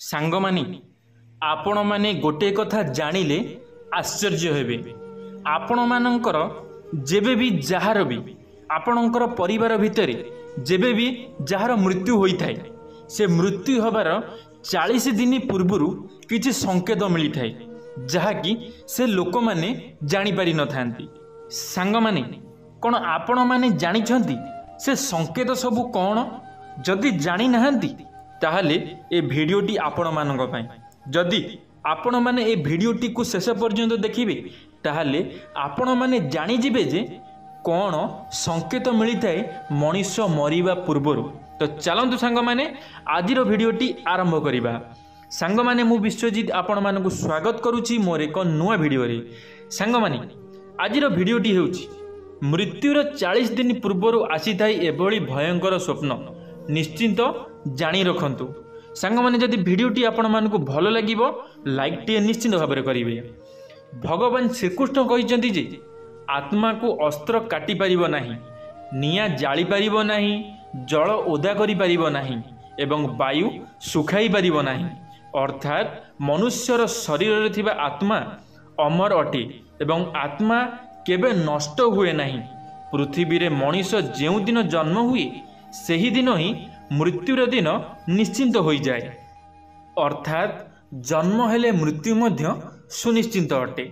सांगमानी आपण माने गोटे कथा जानिले आश्चर्य हेबे। आपण मानकर जेबे भी जहार भी आपणकर परिवार भितरे जेबे भी जहार मृत्यु होई थाए से मृत्यु हबार 40 दिन पूर्व किछि संकेत मिली थाए जहाँकि से लोक माने जानी पारि न थांती। सांगमाने कौन आपण माने जानी छंती से संकेत सबु कौन? जदि जानी नाहंती ताहले ए भिडियोटी आपण मानक पई। जदि आपण माने ए भिडियोटी को शेष पर्यंत देखिबे ताहले आपण माने जानी जिबे जे कौन संकेत मिली थाए मनीष मरिबा पूर्वरु। तो चलंतु सांग माने आजिर भिडियोटी आरंभ करिबा। सांग माने मु विश्वजीत आपण मानकु स्वागत करूची मोर एक नुआ भिडियो रे। सांग माने आजिर भिडियोटी हेउची मृत्युर 40 दिन पूर्वरु आसी थाई एभली भयंकर स्वप्न। निश्चिंत जानी रखंतु सांग माने। जदि भिडियोटी आपण मानकु भलो लागिबो लाइक टे निश्चिंत भाव में करिवे। भगवान श्रीकृष्ण कहिसंती जे आत्मा को अस्त्र काटी पारिबो नाही, निया जाली पारिबो नाही, जल ओदा करि पारिबो नाही एवं वायु सुखाई पारिबो नाही। अर्थात मनुष्यर शरीर रे थिबा आत्मा अमर अटे एवं आत्मा केबे नष्ट हुए नाही। पृथ्वी रे मनीष जेउ दिन जन्म हुए सेही दिन ही मृत्युर दिन निश्चिंत हो जाए। अर्थात जन्म हेले मृत्यु मध्य सुनिश्चिंत अटे।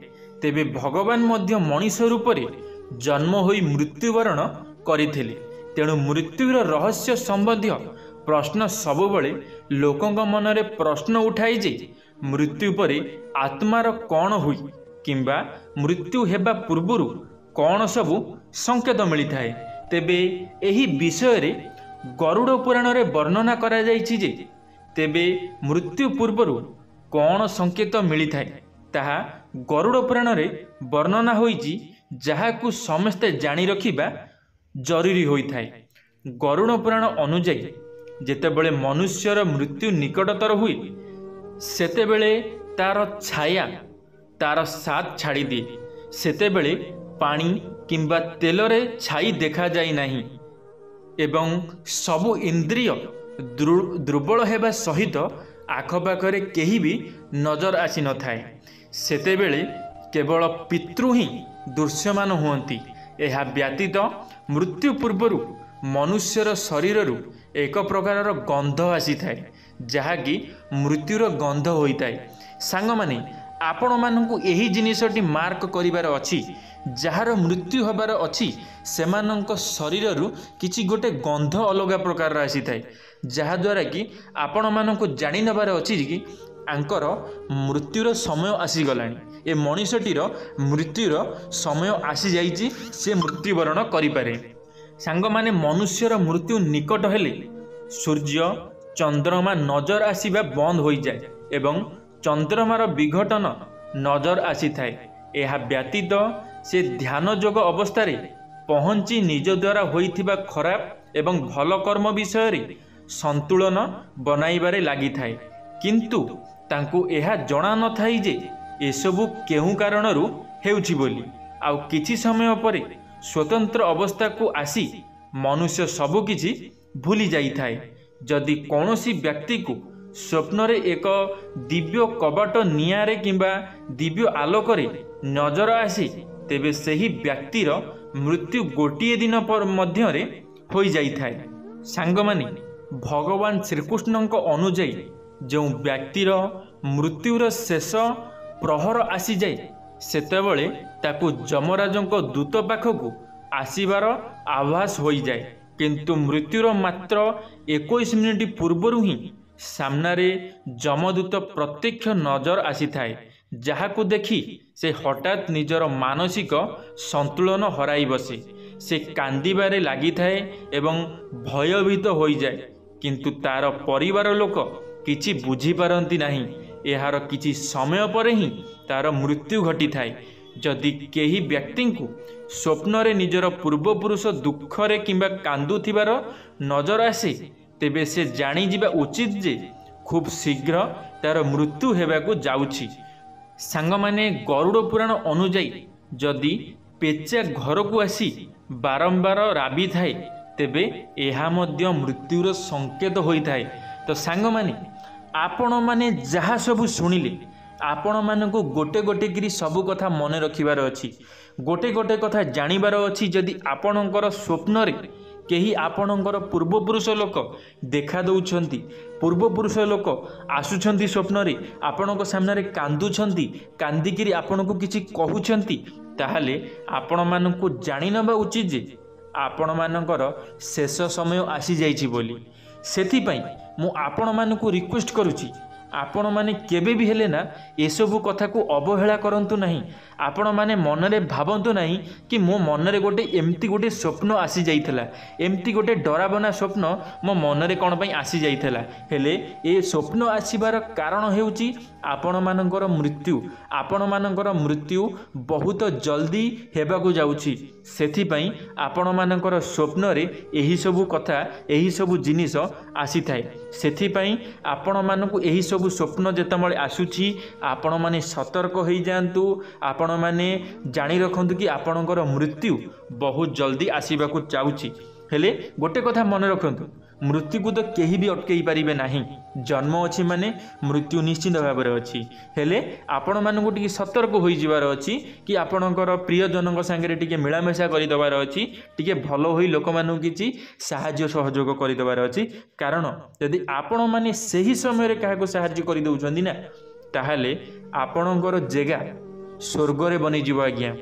तेबे भगवान मध्य मनीष रूप रे जन्म होई मृत्युवरण करथिले। तेणु मृत्युर रहस्य संबंधी प्रश्न सबुबले लोकंक मनरे प्रश्न उठाई जे मृत्यु परे आत्मार कौन हुई किंबा मृत्यु हेबा पूर्वरु कौन सबु संकेत मिली थाए। तेबे एही विषय रे गरुड़ पुराण रे वर्णना करा जायछि जे तेबे मृत्यु पूर्वरु कौन संकेत मिली थाए ताहा गरुड़ पुराण रे वर्णना होईछि, जाहाकु समस्ते जानी रखिबा जरूरी होई थाए। गरुड़ पुराण अनुଯାयी जेतेबेले मनुष्यर मृत्यु निकटतर हुए सेतेबेले तार छाया तार साथ छाड़ी दिए। सेतेबेले पानी किंबा तेल रे छाई देखा जाई नहीं एवं सबु इंद्रिय दुर्बल हेबा सहित आखपाखरे केही भी नजर आसी न थाए। सेतेबेले केवल पितृ ही दृश्यमान हुअंती। एहा व्यतीत मृत्यु पूर्वरु मनुष्यर शरीररु एक प्रकारर गंध आसी थाए जहाँकि मृत्युर गंध होइताए। सांग माने आपण मानकु एही जिनिसटी मार्क करिवार अछि जार मृत्यु हबार अछि सेमानंक शरीररु किछि गोटे गंध अलग प्रकार आसी थाए, जहाद्वारा कि आपण मानकु जानि नबार अछि कि आंकर मृत्युर समय आसी गलानी। ए मनीषटीर मृत्युर समय आसी जाइछि, से मृत्युवरण करि पारे। सांग माने मनुष्यर मृत्यु निकट हेले सूर्य चंद्रमा नजर आसीबा बंद होई जाए एवं चंद्रमार विघटन नजर आसी थाए। एहा व्यतीत से ध्यान जोग अवस्था पहुंची निज द्वारा होइथिबा खराब एवं भल कर्म विषय रे संतुलन बनाइबारे लागि थाए, किंतु तांकु एहा जणा न थाई जे एसबु केहू कारणरू हेउछि बोली। आउ किछि समय परे स्वतंत्र अवस्था को आसी मनुष्य सबु किछि भूली जाई थाए। जदि कौनसी व्यक्ति को स्वप्न रे एक दिव्य कबाट नियारे किंबा दिव्य आलोक नजर आसी तेबे सही व्यक्तिर मृत्यु गोटिए दिन पर मध्य रे होई जाई थाए। सांगमानी भगवान श्रीकृष्णଙ୍କ अनुଯାयी जो व्यक्तिर मृत्युर शेष प्रहर आसी जाए सेतेबेले ताकु यमराजଙ୍କ दूत पाखकु आसीबार आभास होई जाए, किंतु मृत्युर मात्र 21 मिनिट पूर्वरु ही सामनारे यमदूत प्रत्यक्ष नजर आसी थाए, जहाकु देखी से हठात निजर मानसिक संतुलन हराई बसे। से कांदिबारे लागि थाए एवं भयभीत होई जाए, किंतु तार परिवार लोक किछि बुझी पारंती नाही। एहार किछि समय परे ही तार मृत्यु घटी थाए। जदि केही व्यक्ति को स्वप्न रे निजर पूर्वपुरुष दुख रे किंबा कांदुथिबार नजर आसे तेबे से जानी जिबा उचित जे खूब शीघ्र तार मृत्यु हेबाकु जाउछि। सांग माने गरुड़ पुराण अनुଯାयी जदि पेचा घर को आसी बारंबार राबी थाए तेबे एहा मध्य मृत्युर संकेत होई थाए। तो सांग माने आपण माने जहाँ सबू शुणिले आपण मानकु गोटे गोटे करी सबू कथा मन रखिबार अछि गोटे गोटे कथा जानिबार अछि। जदि आपणकर स्वप्न रे केही आपणकर पूर्वपुरुष लोक देखा दउछंती पूर्वपुरुष लोक आसुछंती स्वप्न रे आपणक सामने कांदुछंती कांदिकिरी आपणको किछि कहउछंती ताहाले आपण मानकु जानि नबा उचित जे आपण मानकर शेष समय आसी जाइछि बोली। सेथि पई मु आपण मानकु रिक्वेस्ट करूछि आपण माने केबे भी हेले ना एसबु कथा को अवहेला करंतु नहीं। आपण माने मनरे भाबंतु नहीं कि मो मनरे गोटे एमती गोटे स्वप्न आसी जाइथला एमती गोटे डराबना स्वप्न मो मनरे कोन पई आसी जाइथला हेले ए स्वप्न आसीबार कारण हेउची आपण मानकर मृत्यु। आपण मानकर मृत्यु बहुत जल्दी हेबाकू जाउची सेथि पई आपण मानकर स्वप्न रे एही सबु कथा एही सबु जिनिस आसी थाए। सेथि पई आपण मानकु एही सबु स्वप्न जेतमळे आसुची आपण माने सतर्क होई जांतु आपण माने जानि रखंतु कि आपणकर मृत्यु बहुत जल्दी आसीबाकू चाउची। हेले गोटे कथा मन रखंतु मृत्यु को तो केही भी अटकई पारिबे नाही। जन्म अछि माने मृत्यु निश्चित भाव में अछि हेले आपण मानकु टिके सतर्क होई जिवार अछि कि आपणकर प्रिय जनक संगे टिके मिलामेशा करि दबार अछि टिके भलो होई लोक मानकु किछि सहाय्य सहयोग करि दबार अछि। कारण यदि आपण माने सही समय रे काहाको सहाय्य करि दउछंदी ना ताहाले आपणकर जगह स्वर्ग रे बनि जिवो आज्ञा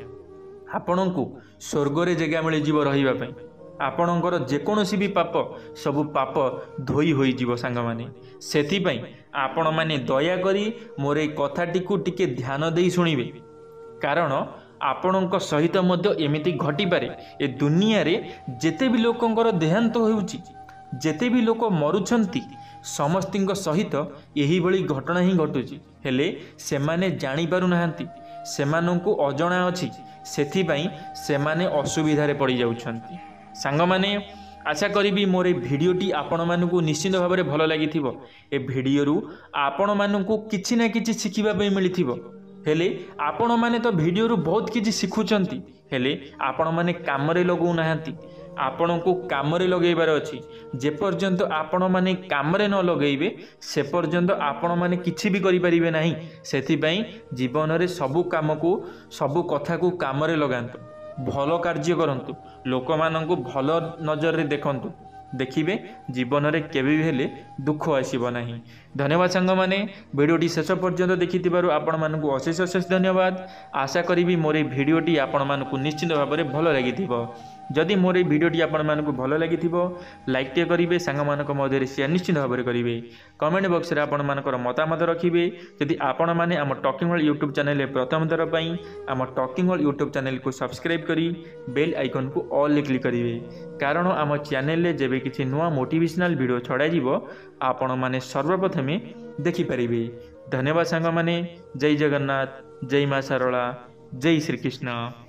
आपणकु स्वर्ग रे जगह मिले जिवो रहिबा पई आपणकर जेकोसी भी पाप सबु पाप धोई होई जीव सांग माने। सेथि पई आपण माने दया करी मोर ए कथाटी को टिके ध्यान देई सुनिबे कारण आपणक सहित मध्य एमिति घटी पारे। ए दुनिया रे जेते भी लोकंकर देहांत होउची जेते भी लोक मरुछंती समस्तिंक सहित एही बळी घटना ही घटुची हेले सेमाने जानि पारु नाहंती सेमानंकु अजणा अछि सेथि पई सेमाने असुविधा रे पड़ी जाउछंती। सांग माने आशा करी मोर भिडटी आपण मानकु निश्चित भाव में भल लगी ए भिडियो आपण मानकु किछि ना किछि शिखिबा पे मिलिथिबो हेले आपण माने तो भिडियो बहुत किछि शिखुचंती हेले आपण माने काम रे लगौ नाहंती आपण को काम रे लगेबार अछि जे पर्यंत आपण माने काम रे न लगेइबे से पर्यंत आपण माने किछि भी करि परिबे नाही। सेथि पई जीवन रे सबु काम को सबु कथा को काम रे लगांतु भल कार्य करंतु लोक मानंकु भल नजर रे देखंतु देखिबे जीवन रे केबे भी हेले दुख आसीबो नाही। धन्यवाद सांग माने वीडियोटी शेष पर्यंत देखिथिबारु आपण मानंकु अशेष अशेष धन्यवाद। आशा करी मोर भिडियोटी आपण मानंकु निश्चित भाव में भल लागिथिबो। जदि मोर भिडियोटी आपण मानंकु भल लागिथिबो लाइक टे करिवे सांग मानक मध्य शेयर निश्चित भाव में करिवे कमेंट बॉक्स रे आपण मानकर मतामत रखिवे। जदि आपण माने आम टॉकिंग वर्ल्ड यूट्यूब चैनल प्रथम थर पई आम टॉकिंग वर्ल्ड यूट्यूब चैनल को सब्सक्राइब करी बेल आइकन को ऑल ले क्लिक करिवे कारण आम चैनल रे जेबे किछि नुवा मोटिवेशनल वीडियो छड़ा जिवो आपण माने सर्वप्रथमे देखि परिबे। धन्यवाद सांग माने जय जगन्नाथ जय मां सरला जय श्री कृष्ण।